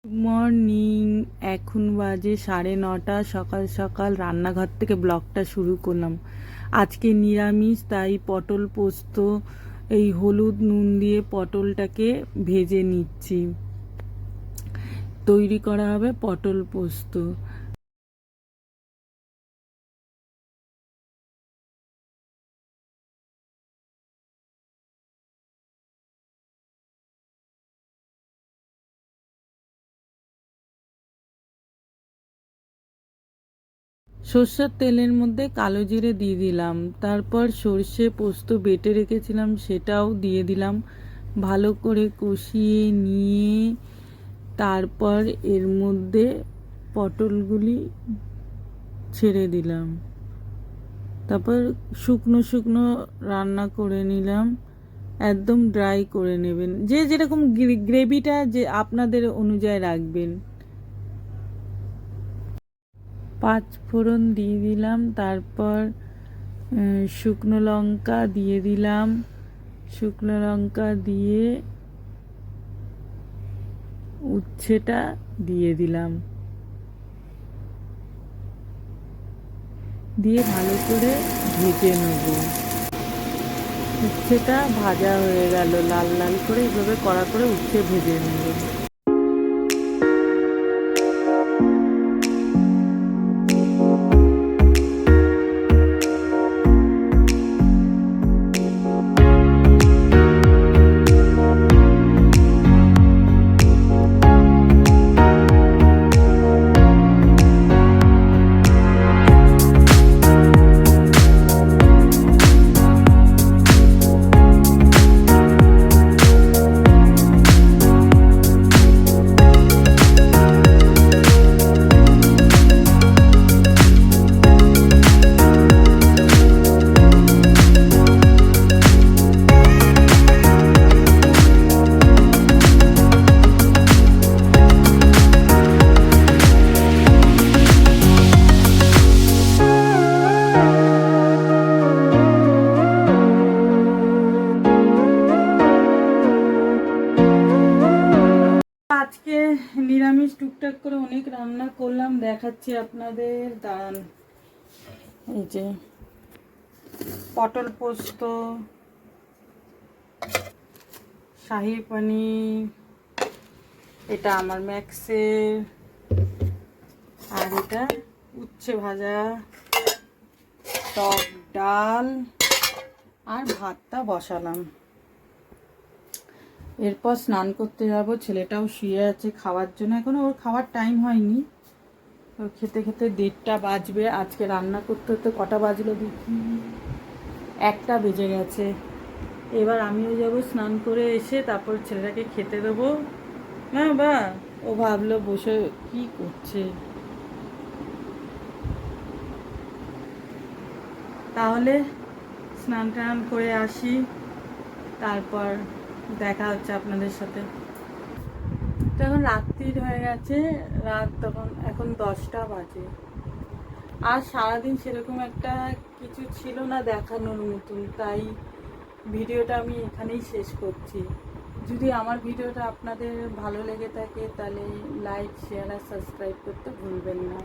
Morning. এখন বাজে 9:30। সকাল সকাল রান্নাঘর থেকে ব্লগটা শুরু করলাম। আজকে নিরামিষ, তাই পটল পোস্ত, এই হলুদ নুন দিয়ে পটলটাকে ভেজে নিচ্ছি। তৈরি করা হবে পটল পোস্ত। সর্ষের তেলের মধ্যে কালো জিরে দিয়ে দিলাম, তারপর সর্ষে পোস্ত বেটে রেখেছিলাম সেটাও দিয়ে দিলাম। ভালো করে কষিয়ে নিয়ে তারপর এর মধ্যে পটলগুলি ছেড়ে দিলাম। তারপর শুকনো শুকনো রান্না করে নিলাম। একদম ড্রাই করে নেবেন, যে যেরকম গ্রেভিটা যে আপনাদের অনুযায়ী রাখবেন। 5 ফোড়ন দিয়ে দিলাম, তারপর শুকনো লঙ্কা দিয়ে দিলাম। শুকনো লঙ্কা দিয়ে উচ্ছেটা দিয়ে দিলাম, দিয়ে ভালো করে ভেজে নেব। উচ্ছেটা ভাজা হয়ে গেল, লাল লাল করে এইভাবে কড়া করে উচ্ছে ভেজে নেব। আজকে নিরামিষ টুকটাক করে অনেক রান্না করলাম, দেখাচ্ছি আপনাদের। দাঁড়ান। এই যে পটল পোস্ত, শাহি পনির, এটা আমার ম্যাক্সের, আর এটা উচ্ছে ভাজা, টক ডাল, আর ভাতটা বসালাম। এরপর স্নান করতে যাব। ছেলেটাও শুয়ে আছে খাওয়ার জন্য, এখনো ওর খাওয়ার টাইম হয়নি। ওর খেতে খেতে 1:30 বাজবে। আজকে রান্না করতে করতে কটা বাজলো দেখি, 1টা বেজে গেছে। এবার আমিও যাব স্নান করে এসে, তারপর ছেলেটাকে খেতে দেবো। হ্যাঁ বা ও ভাবলো বসে কি করছে। তাহলে স্নান টান করে আসি, তারপর দেখা হচ্ছে আপনাদের সাথে। তো এখন রাত্রির হয়ে গেছে, রাত তখন এখন 10টা বাজে। আর সারাদিন সেরকম একটা কিছু ছিল না দেখানোর মতন, তাই ভিডিওটা আমি এখানেই শেষ করছি। যদি আমার ভিডিওটা আপনাদের ভালো লেগে থাকে তাহলে লাইক, শেয়ার আর সাবস্ক্রাইব করতে ভুলবেন না।